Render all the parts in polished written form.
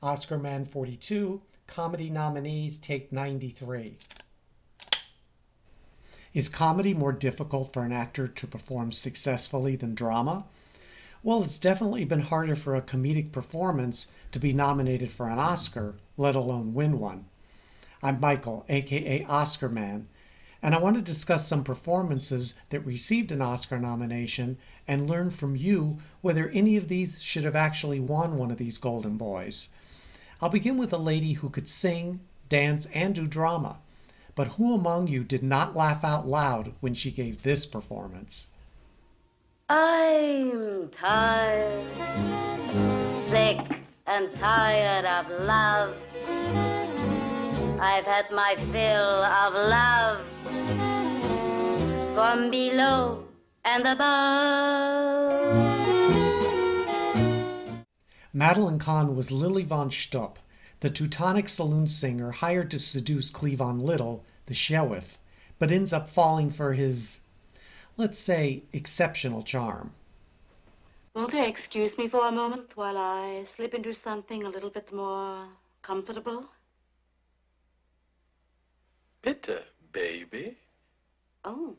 Oscar Man 42, Comedy Nominees, Take 93. Is comedy more difficult for an actor to perform successfully than drama? Well, it's definitely been harder for a comedic performance to be nominated for an Oscar, let alone win one. I'm Michael, aka Oscar Man, and I want to discuss some performances that received an Oscar nomination and learn from you whether any of these should have actually won one of these Golden Boys. I'll begin with a lady who could sing, dance, and do drama. But who among you did not laugh out loud when she gave this performance? I'm tired, sick and tired of love. I've had my fill of love from below and above. Madeline Kahn was Lily von Stupp, the Teutonic saloon singer hired to seduce Cleavon Little, the sheriff, but ends up falling for his, let's say, exceptional charm. Won't you excuse me for a moment while I slip into something a little bit more comfortable? Bitte, baby. Oh.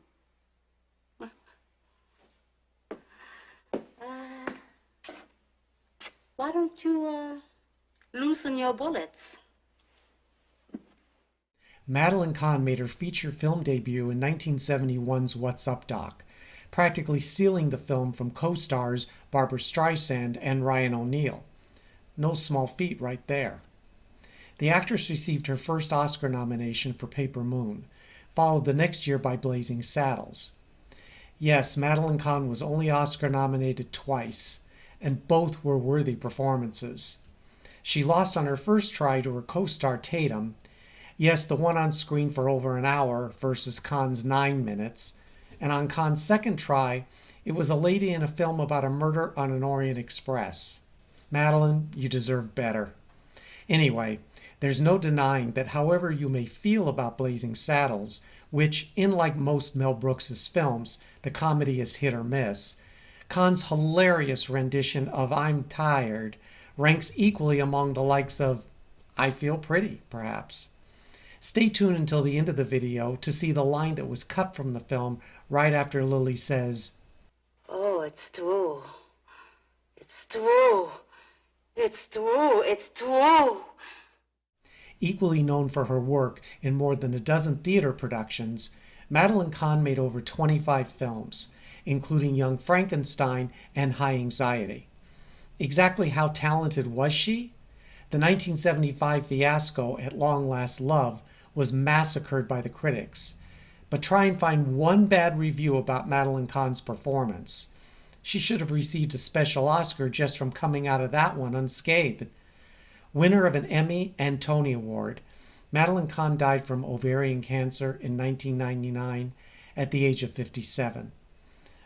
Why don't you, loosen your bullets? Madeline Kahn made her feature film debut in 1971's What's Up, Doc, practically stealing the film from co-stars Barbra Streisand and Ryan O'Neal. No small feat right there. The actress received her first Oscar nomination for Paper Moon, followed the next year by Blazing Saddles. Yes, Madeline Kahn was only Oscar nominated twice, and both were worthy performances. She lost on her first try to her co-star Tatum, yes, the one on screen for over an hour versus Kahn's 9 minutes, and on Kahn's second try, it was a lady in a film about a murder on an Orient Express. Madeline, you deserve better. Anyway, there's no denying that however you may feel about Blazing Saddles, which, unlike most Mel Brooks's films, the comedy is hit or miss, Kahn's hilarious rendition of I'm Tired ranks equally among the likes of I Feel Pretty, perhaps. Stay tuned until the end of the video to see the line that was cut from the film right after Lily says, Oh, it's true. It's true. It's true. It's true. Equally known for her work in more than a dozen theater productions, Madeline Kahn made over 25 films, including Young Frankenstein and High Anxiety. Exactly how talented was she? The 1975 fiasco At Long Last Love was massacred by the critics. But try and find one bad review about Madeline Kahn's performance. She should have received a special Oscar just from coming out of that one unscathed. Winner of an Emmy and Tony Award, Madeline Kahn died from ovarian cancer in 1999 at the age of 57.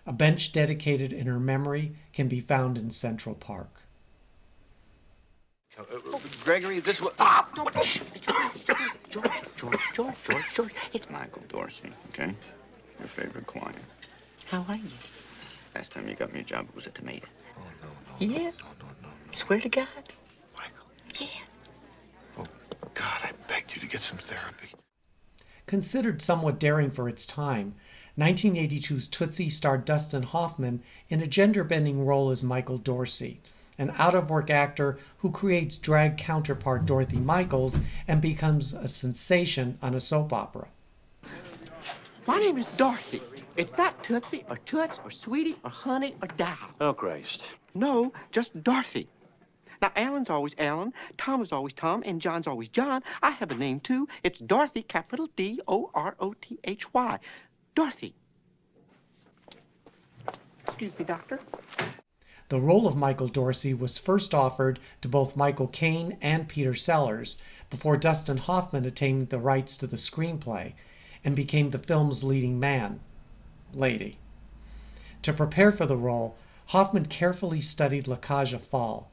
A bench dedicated in her memory can be found in Central Park. Gregory, this was... George. It's Michael Dorsey, okay? Your favorite client. How are you? Last time you got me a job, it was a tomato. Oh, no. Yeah? No. Swear to God? Michael. Yeah. Oh, God, I begged you to get some therapy. Considered somewhat daring for its time, 1982's Tootsie starred Dustin Hoffman in a gender-bending role as Michael Dorsey, an out-of-work actor who creates drag counterpart Dorothy Michaels and becomes a sensation on a soap opera. My name is Dorothy. It's not Tootsie or Toots or Sweetie or Honey or Dow. Oh, Christ. No, just Dorothy. Now, Alan's always Alan, Tom is always Tom, and John's always John. I have a name, too. It's Dorothy, capital D-O-R-O-T-H-Y. Dorothy. Excuse me, doctor. The role of Michael Dorsey was first offered to both Michael Caine and Peter Sellers before Dustin Hoffman attained the rights to the screenplay and became the film's leading man, lady. To prepare for the role, Hoffman carefully studied La Cage aux Folles.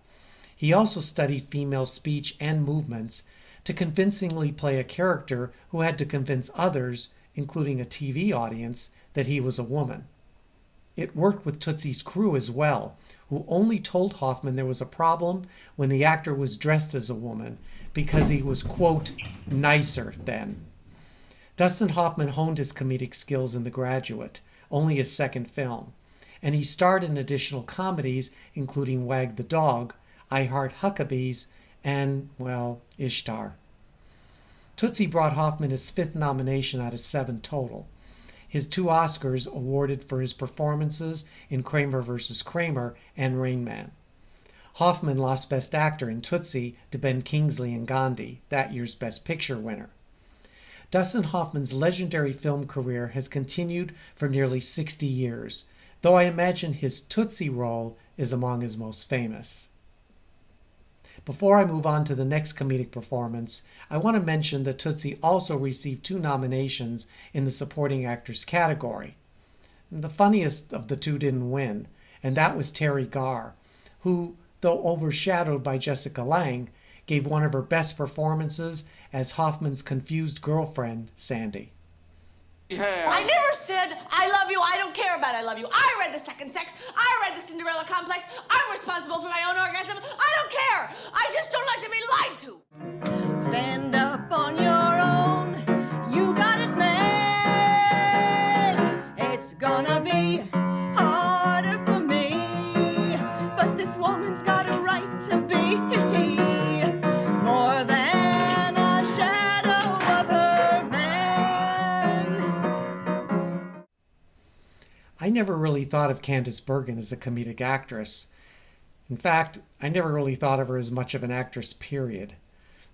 He also studied female speech and movements to convincingly play a character who had to convince others, including a TV audience, that he was a woman. It worked with Tootsie's crew as well, who only told Hoffman there was a problem when the actor was dressed as a woman because he was, quote, nicer then. Dustin Hoffman honed his comedic skills in The Graduate, only his second film, and he starred in additional comedies including Wag the Dog, I Heart Huckabees, and, well, Ishtar. Tootsie brought Hoffman his 5th nomination out of 7 total. His 2 Oscars awarded for his performances in Kramer vs. Kramer and Rain Man. Hoffman lost Best Actor in Tootsie to Ben Kingsley in Gandhi, that year's Best Picture winner. Dustin Hoffman's legendary film career has continued for nearly 60 years, though I imagine his Tootsie role is among his most famous. Before I move on to the next comedic performance, I want to mention that Tootsie also received 2 nominations in the Supporting Actress category. The funniest of the 2 didn't win, and that was Terry Garr, who, though overshadowed by Jessica Lange, gave one of her best performances as Hoffman's confused girlfriend, Sandy. Yeah. I never said, I love you, I don't care about I love you. I read The Second Sex, I read The Cinderella Complex, I'm responsible for my own orgasm, I don't care. I just don't like to be lied to. Stand up on your own, you got it made. It's gonna be harder for me, but this woman's got a right to be more than a shadow of her man. I never really thought of Candace Bergen as a comedic actress. In fact, I never really thought of her as much of an actress, period.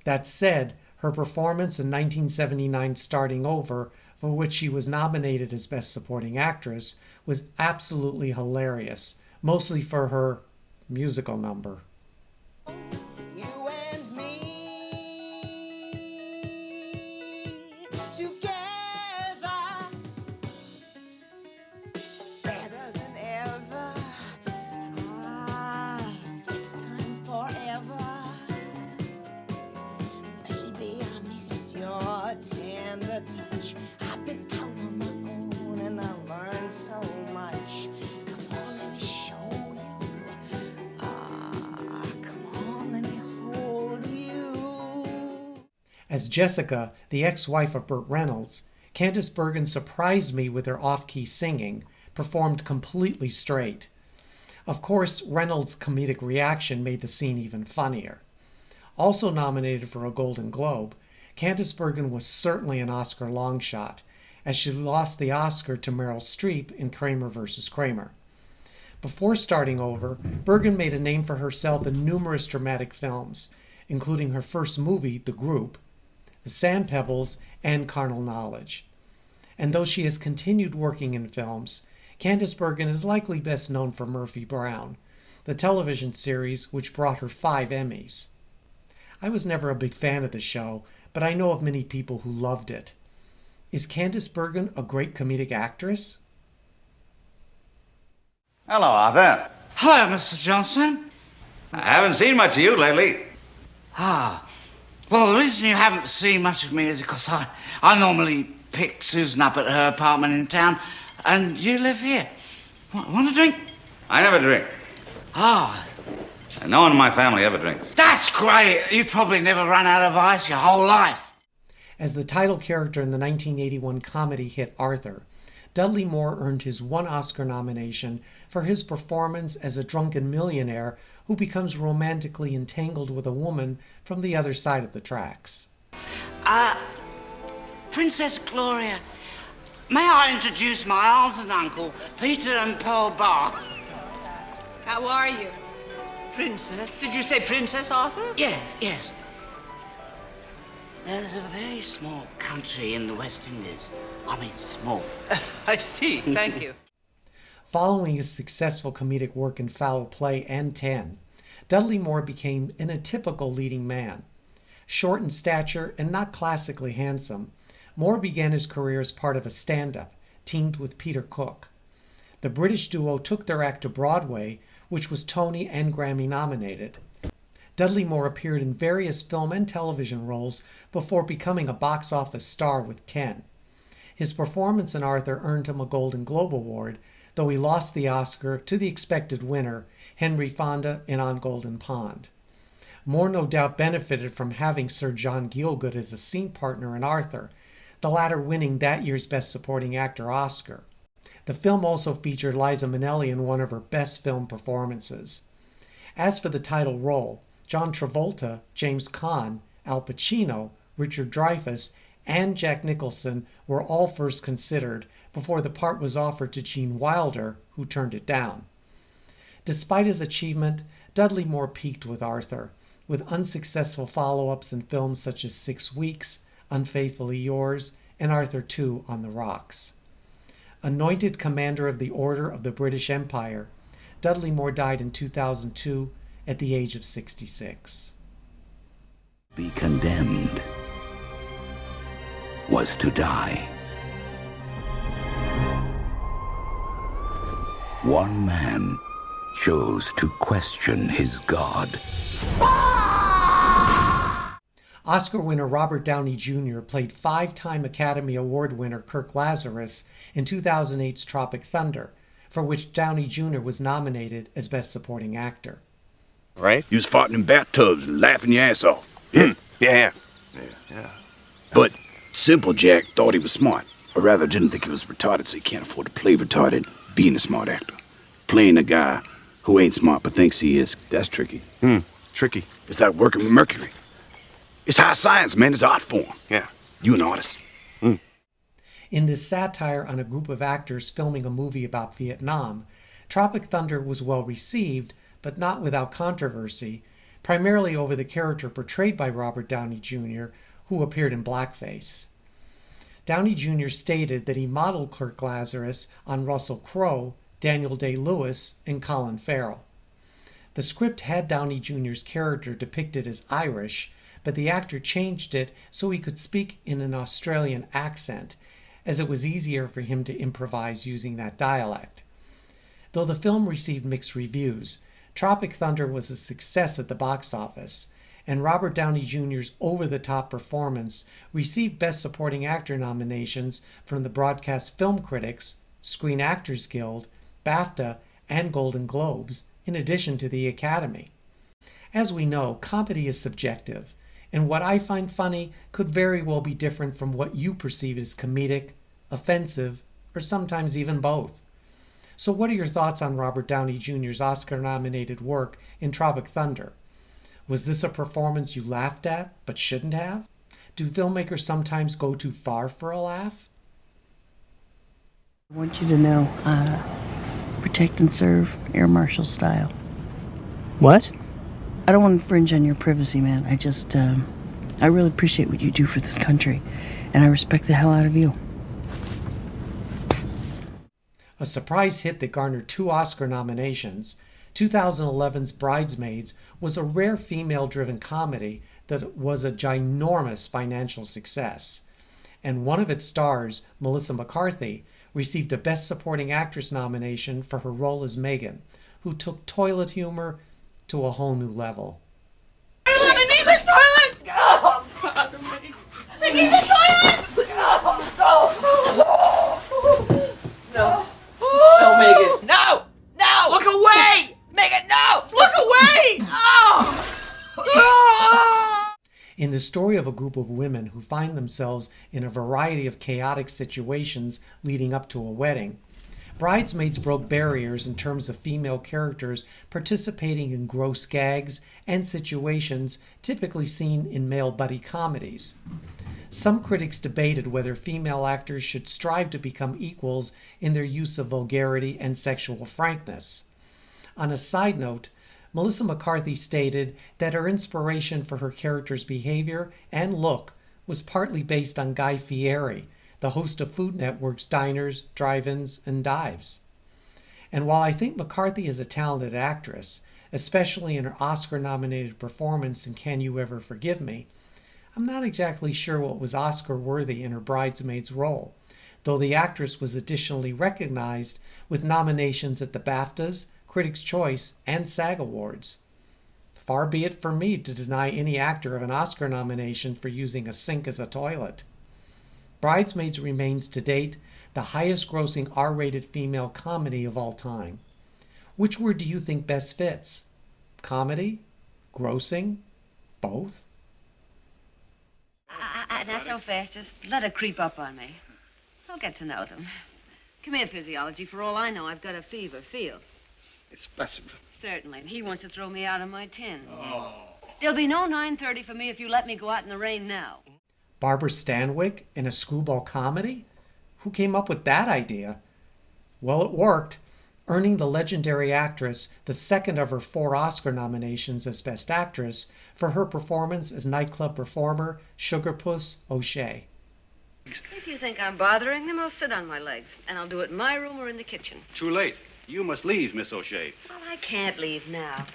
That said, her performance in 1979's Starting Over, for which she was nominated as Best Supporting Actress, was absolutely hilarious, mostly for her musical number. You and me together, better than ever. This time forever. Baby, I missed your tender touch. I've been out on my own and I learned so much. Come on, let me show you. Come on, let me hold you. As Jessica, the ex-wife of Burt Reynolds, Candace Bergen surprised me with her off-key singing, performed completely straight. Of course, Reynolds' comedic reaction made the scene even funnier. Also nominated for a Golden Globe, Candace Bergen was certainly an Oscar long shot, as she lost the Oscar to Meryl Streep in Kramer vs. Kramer. Before Starting Over, Bergen made a name for herself in numerous dramatic films, including her first movie, The Group, The Sand Pebbles, and Carnal Knowledge. And though she has continued working in films, Candace Bergen is likely best known for Murphy Brown, the television series which brought her 5 Emmys. I was never a big fan of the show, but I know of many people who loved it. Is Candace Bergen a great comedic actress? Hello, Arthur. Hello, Mr. Johnson. I haven't seen much of you lately. Well, the reason you haven't seen much of me is because I normally pick Susan up at her apartment in town, and you live here. Want a drink? I never drink. And no one in my family ever drinks. That's great. You probably never run out of ice your whole life. As the title character in the 1981 comedy hit Arthur, Dudley Moore earned his 1 Oscar nomination for his performance as a drunken millionaire who becomes romantically entangled with a woman from the other side of the tracks. Princess Gloria, may I introduce my aunt and uncle, Peter and Pearl Bach? How are you? Princess? Did you say Princess Arthur? Yes. There's a very small country in the West Indies. I mean, small. I see. Thank you. Following his successful comedic work in Foul Play and 10, Dudley Moore became an atypical leading man. Short in stature and not classically handsome, Moore began his career as part of a stand-up, teamed with Peter Cook. The British duo took their act to Broadway, which was Tony and Grammy nominated. Dudley Moore appeared in various film and television roles before becoming a box office star with 10. His performance in Arthur earned him a Golden Globe Award, though he lost the Oscar to the expected winner, Henry Fonda in On Golden Pond. Moore no doubt benefited from having Sir John Gielgud as a scene partner in Arthur, the latter winning that year's Best Supporting Actor Oscar. The film also featured Liza Minnelli in one of her best film performances. As for the title role, John Travolta, James Caan, Al Pacino, Richard Dreyfuss, and Jack Nicholson were all first considered before the part was offered to Gene Wilder, who turned it down. Despite his achievement, Dudley Moore peaked with Arthur, with unsuccessful follow-ups in films such as 6 Weeks, Unfaithfully Yours, and Arthur II on the Rocks. Anointed Commander of the Order of the British Empire, Dudley Moore died in 2002 at the age of 66. Be condemned was to die. One man chose to question his God. Oscar winner Robert Downey Jr. played 5-time Academy Award winner Kirk Lazarus in 2008's Tropic Thunder, for which Downey Jr. was nominated as Best Supporting Actor. Right? You was farting in bathtubs and laughing your ass off. Yeah. But Simple Jack thought he was smart, or rather didn't think he was retarded, so he can't afford to play retarded, being a smart actor. Playing a guy who ain't smart but thinks he is, that's tricky. Tricky. It's like working with mercury. It's high science, man. It's art form. Yeah. You an artist. In this satire on a group of actors filming a movie about Vietnam, Tropic Thunder was well received, but not without controversy, primarily over the character portrayed by Robert Downey Jr., who appeared in blackface. Downey Jr. stated that he modeled Kirk Lazarus on Russell Crowe, Daniel Day-Lewis, and Colin Farrell. The script had Downey Jr.'s character depicted as Irish, but the actor changed it so he could speak in an Australian accent, as it was easier for him to improvise using that dialect. Though the film received mixed reviews, Tropic Thunder was a success at the box office, and Robert Downey Jr.'s over-the-top performance received Best Supporting Actor nominations from the Broadcast Film Critics, Screen Actors Guild, BAFTA, and Golden Globes, in addition to the Academy. As we know, comedy is subjective, and what I find funny could very well be different from what you perceive as comedic, offensive, or sometimes even both. So what are your thoughts on Robert Downey Jr.'s Oscar-nominated work in Tropic Thunder? Was this a performance you laughed at but shouldn't have? Do filmmakers sometimes go too far for a laugh? I want you to know, protect and serve, Air Marshal style. What? I don't want to infringe on your privacy, man. I really appreciate what you do for this country, and I respect the hell out of you. A surprise hit that garnered 2 Oscar nominations, 2011's Bridesmaids was a rare female-driven comedy that was a ginormous financial success. And one of its stars, Melissa McCarthy, received a Best Supporting Actress nomination for her role as Megan, who took toilet humor to a whole new level. I need the toilets! Oh, God, I need the toilets! No. No, Megan. No! No! Look away! Megan, no! Look away! Oh! In the story of a group of women who find themselves in a variety of chaotic situations leading up to a wedding, Bridesmaids broke barriers in terms of female characters participating in gross gags and situations typically seen in male buddy comedies. Some critics debated whether female actors should strive to become equals in their use of vulgarity and sexual frankness. On a side note, Melissa McCarthy stated that her inspiration for her character's behavior and look was partly based on Guy Fieri, the host of Food Network's Diners, Drive-Ins, and Dives. And while I think McCarthy is a talented actress, especially in her Oscar-nominated performance in Can You Ever Forgive Me, I'm not exactly sure what was Oscar-worthy in her Bridesmaids role, though the actress was additionally recognized with nominations at the BAFTAs, Critics' Choice, and SAG Awards. Far be it for me to deny any actor of an Oscar nomination for using a sink as a toilet. Bridesmaids remains to date the highest-grossing R-rated female comedy of all time. Which word do you think best fits? Comedy? Grossing? Both? Not so fast. Just let it creep up on me. I'll get to know them. Come here, Physiology. For all I know, I've got a fever. Feel. It's possible. Certainly. He wants to throw me out of my tin. Oh. There'll be no 9:30 for me if you let me go out in the rain now. Barbara Stanwyck in a screwball comedy? Who came up with that idea? Well, it worked, earning the legendary actress the second of her 4 Oscar nominations as Best Actress for her performance as nightclub performer Sugarpuss O'Shea. If you think I'm bothering them, I'll sit on my legs. And I'll do it in my room or in the kitchen. Too late. You must leave, Miss O'Shea. Well, I can't leave now.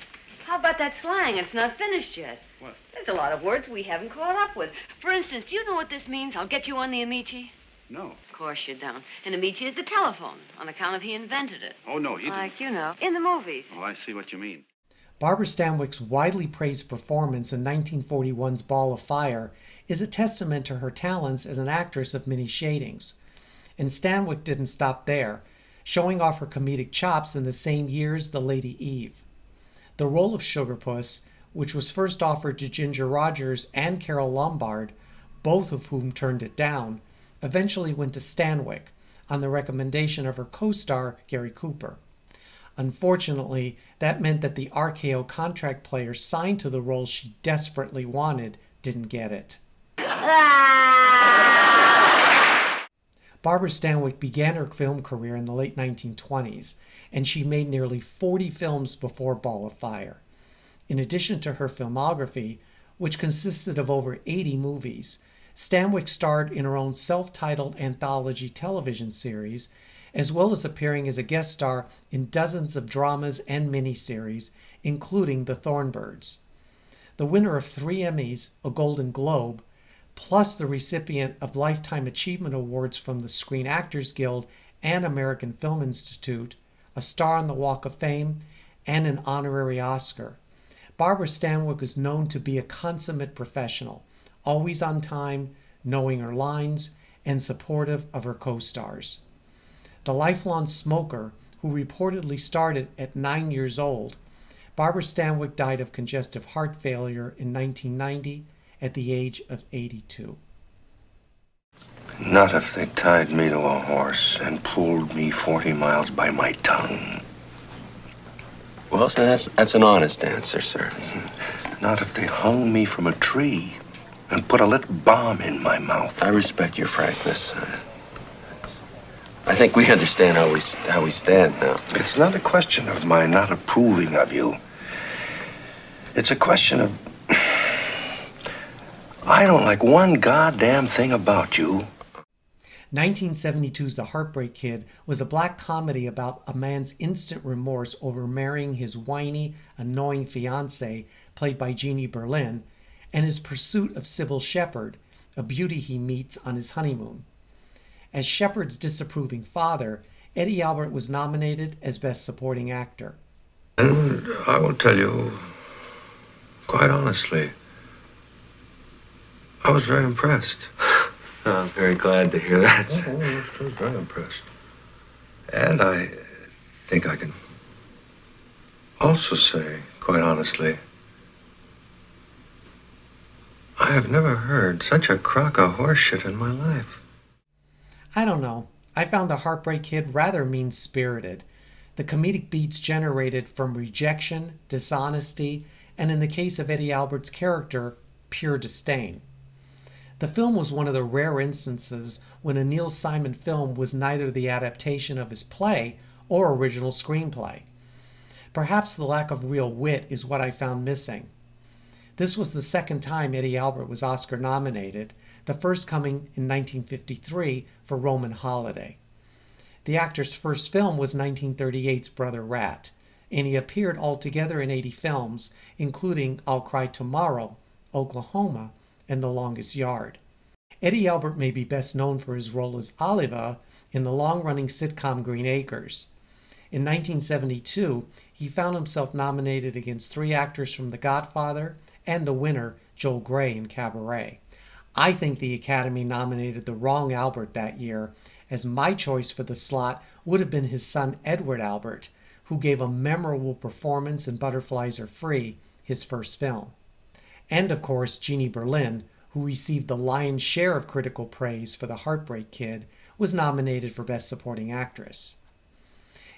How about that slang? It's not finished yet. What? There's a lot of words we haven't caught up with. For instance, do you know what this means? I'll get you on the Amici. No. Of course you don't. An Amici is the telephone, on account of he invented it. Oh, no, he didn't. Like, you know, in the movies. Oh, I see what you mean. Barbara Stanwyck's widely praised performance in 1941's Ball of Fire is a testament to her talents as an actress of many shadings. And Stanwyck didn't stop there, showing off her comedic chops in the same year as The Lady Eve. The role of Sugarpuss, which was first offered to Ginger Rogers and Carole Lombard, both of whom turned it down, eventually went to Stanwyck on the recommendation of her co-star Gary Cooper. Unfortunately, that meant that the RKO contract player signed to the role she desperately wanted didn't get it. Barbara Stanwyck began her film career in the late 1920s, and she made nearly 40 films before Ball of Fire. In addition to her filmography, which consisted of over 80 movies, Stanwyck starred in her own self-titled anthology television series, as well as appearing as a guest star in dozens of dramas and miniseries, including The Thornbirds. The winner of 3 Emmys, a Golden Globe, plus the recipient of Lifetime Achievement Awards from the Screen Actors Guild and American Film Institute, a star on the Walk of Fame, and an honorary Oscar. Barbara Stanwyck is known to be a consummate professional, always on time, knowing her lines, and supportive of her co-stars. The lifelong smoker, who reportedly started at 9 years old, Barbara Stanwyck died of congestive heart failure in 1990 at the age of 82. Not if they tied me to a horse and pulled me 40 miles by my tongue. Well, that's an honest answer, sir. Not if they hung me from a tree and put a lit bomb in my mouth. I respect your frankness. I think we understand how we stand now. It's not a question of my not approving of you. It's a question of I don't like one goddamn thing about you. 1972's The Heartbreak Kid was a black comedy about a man's instant remorse over marrying his whiny, annoying fiancée, played by Jeannie Berlin, and his pursuit of Sybil Shepherd, a beauty he meets on his honeymoon. As Shepherd's disapproving father, Eddie Albert was nominated as Best Supporting Actor. And I will tell you, quite honestly, I was very impressed. I'm very glad to hear that, sir. I was very impressed. And I think I can also say, quite honestly, I have never heard such a crock of horseshit in my life. I don't know. I found The Heartbreak Kid rather mean-spirited. The comedic beats generated from rejection, dishonesty, and in the case of Eddie Albert's character, pure disdain. The film was one of the rare instances when a Neil Simon film was neither the adaptation of his play or original screenplay. Perhaps the lack of real wit is what I found missing. This was the second time Eddie Albert was Oscar nominated, the first coming in 1953 for Roman Holiday. The actor's first film was 1938's Brother Rat, and he appeared altogether in 80 films, including I'll Cry Tomorrow, Oklahoma, and The Longest Yard. Eddie Albert may be best known for his role as Oliver in the long-running sitcom Green Acres. In 1972, he found himself nominated against 3 actors from The Godfather and the winner, Joel Grey, in Cabaret. I think the Academy nominated the wrong Albert that year, as my choice for the slot would have been his son Edward Albert, who gave a memorable performance in Butterflies Are Free, his first film. And of course, Jeannie Berlin, who received the lion's share of critical praise for The Heartbreak Kid, was nominated for Best Supporting Actress.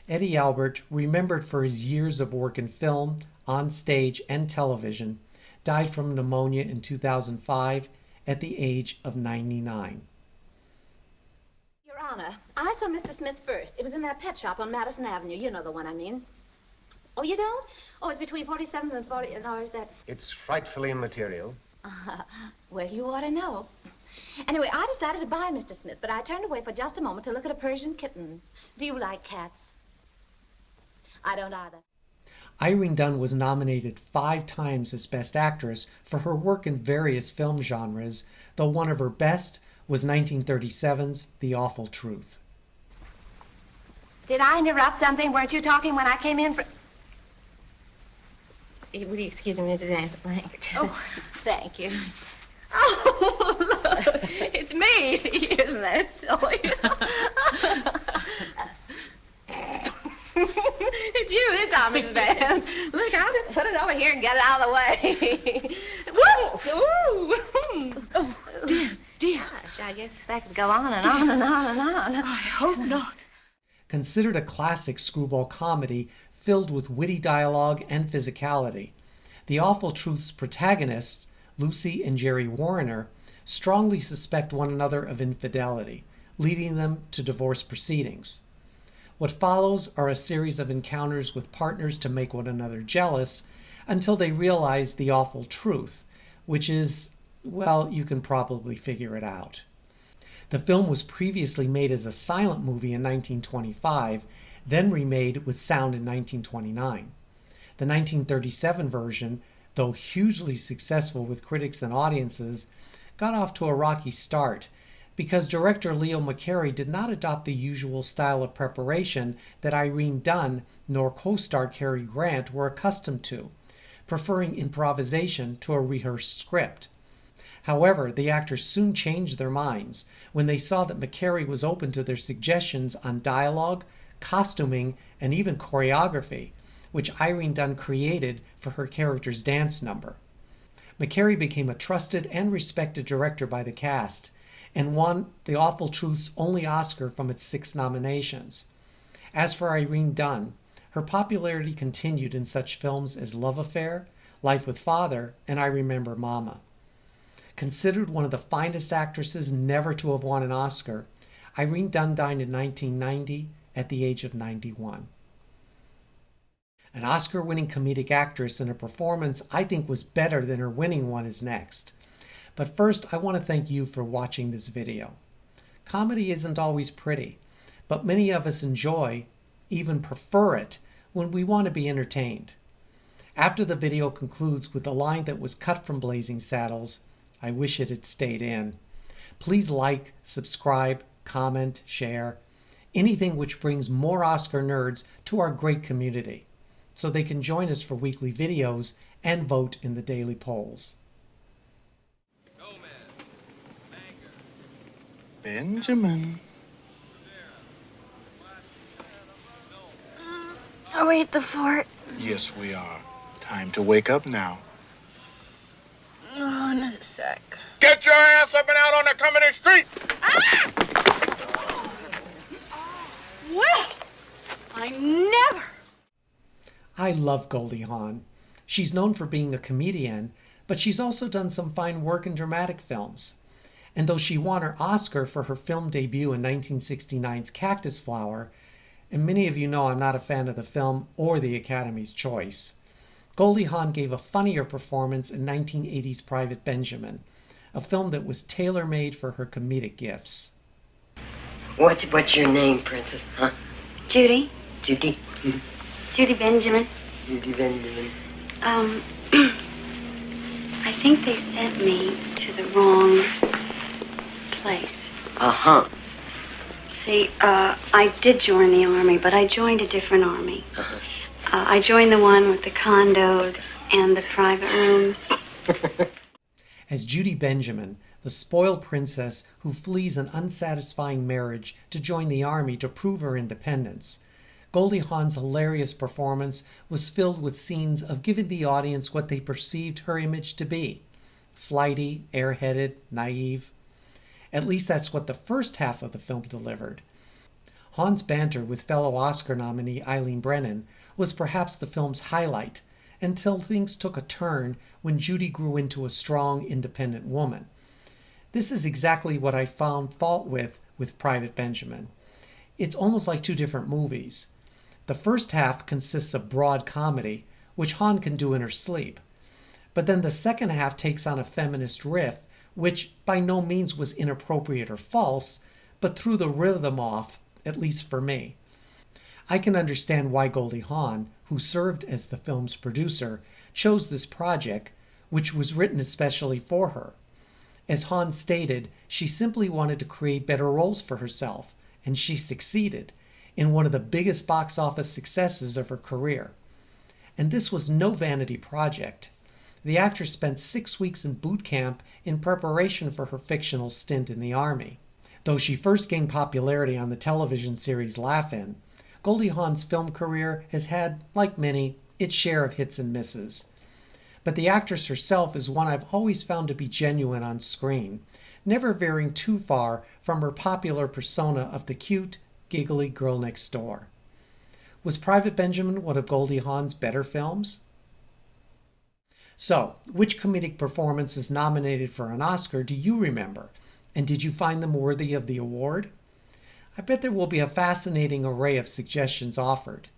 Eddie Albert, remembered for his years of work in film, on stage, and television, died from pneumonia in 2005 at the age of 99. Your Honor, I saw Mr. Smith first. It was in that pet shop on Madison Avenue. You know the one I mean. Oh, you don't? Oh, it's between 47th and 40th, or is that... It's frightfully immaterial. Well, you ought to know. Anyway, I decided to buy Mr. Smith, but I turned away for just a moment to look at a Persian kitten. Do you like cats? I don't either. Irene Dunn was nominated 5 times as Best Actress for her work in various film genres, though one of her best was 1937's The Awful Truth. Did I interrupt something? Weren't you talking when I came in for... Will you excuse me, Mrs. Ansel? Oh, thank you. Oh, look, it's me. Isn't that silly? It's you this time, Mrs. Van. Look, I'll just put it over here and get it out of the way. Whoops! Ooh! Oh, dear. Gosh, I guess that could go on and on and on and on. I hope not. Considered a classic screwball comedy filled with witty dialogue and physicality, The Awful Truth's protagonists, Lucy and Jerry Warner, strongly suspect one another of infidelity, leading them to divorce proceedings. What follows are a series of encounters with partners to make one another jealous until they realize the awful truth, which is, well, you can probably figure it out. The film was previously made as a silent movie in 1925, then remade with sound in 1929. The 1937 version, though hugely successful with critics and audiences, got off to a rocky start because director Leo McCarey did not adopt the usual style of preparation that Irene Dunn nor co-star Cary Grant were accustomed to, preferring improvisation to a rehearsed script. However, the actors soon changed their minds when they saw that McCarey was open to their suggestions on dialogue, costuming, and even choreography, which Irene Dunn created for her character's dance number. McCarey became a trusted and respected director by the cast, and won The Awful Truth's only Oscar from its 6 nominations. As for Irene Dunn, her popularity continued in such films as Love Affair, Life with Father, and I Remember Mama. Considered one of the finest actresses never to have won an Oscar, Irene Dunn died in 1990 at the age of 91. An Oscar-winning comedic actress in a performance I think was better than her winning one is next. But first, I want to thank you for watching this video. Comedy isn't always pretty, but many of us enjoy, even prefer it, when we want to be entertained. After the video concludes with the line that was cut from Blazing Saddles, I wish it had stayed in. Please like, subscribe, comment, share, anything which brings more Oscar nerds to our great community, so they can join us for weekly videos and vote in the daily polls. Benjamin. Are we at the fort? Yes, we are. Time to wake up now. Oh, in a sec. Get your ass up and out on the comedy street! Well, I never. I love Goldie Hawn. She's known for being a comedian, but she's also done some fine work in dramatic films. And though she won her Oscar for her film debut in 1969's Cactus Flower, and many of you know I'm not a fan of the film or the Academy's choice, Goldie Hawn gave a funnier performance in 1980's Private Benjamin, a film that was tailor-made for her comedic gifts. What's your name, Princess, huh? Judy. Judy? Judy Benjamin. Judy Benjamin. I think they sent me to the wrong place. Uh-huh. See, I did join the army, but I joined a different army. Uh-huh. I joined the one with the condos and the private rooms. As Judy Benjamin, the spoiled princess who flees an unsatisfying marriage to join the army to prove her independence, Goldie Hawn's hilarious performance was filled with scenes of giving the audience what they perceived her image to be. Flighty, airheaded, naive. At least that's what the first half of the film delivered. Hawn's banter with fellow Oscar nominee Eileen Brennan was perhaps the film's highlight, until things took a turn when Judy grew into a strong, independent woman. This is exactly what I found fault with Private Benjamin. It's almost like two different movies. The first half consists of broad comedy, which Hawn can do in her sleep. But then the second half takes on a feminist riff, which by no means was inappropriate or false, but threw the rhythm off, at least for me. I can understand why Goldie Hawn, who served as the film's producer, chose this project, which was written especially for her. As Hawn stated, she simply wanted to create better roles for herself, and she succeeded in one of the biggest box office successes of her career. And this was no vanity project. The actress spent 6 weeks in boot camp in preparation for her fictional stint in the Army. Though she first gained popularity on the television series Laugh-In, Goldie Hawn's film career has had, like many, its share of hits and misses. But the actress herself is one I've always found to be genuine on screen, never veering too far from her popular persona of the cute, giggly girl next door. Was Private Benjamin one of Goldie Hawn's better films? So, which comedic performances nominated for an Oscar do you remember? And did you find them worthy of the award? I bet there will be a fascinating array of suggestions offered.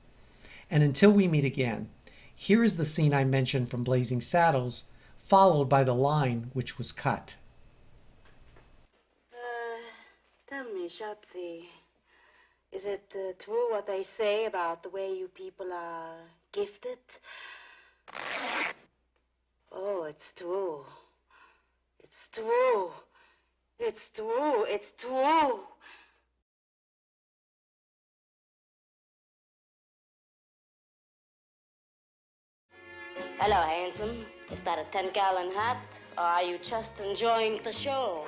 And until we meet again, here is the scene I mentioned from Blazing Saddles, followed by the line which was cut. Tell me, Schatzi, is it true what they say about the way you people are gifted? Oh, it's true. It's true. It's true. It's true. Hello, handsome. Is that a 10-gallon hat, or are you just enjoying the show?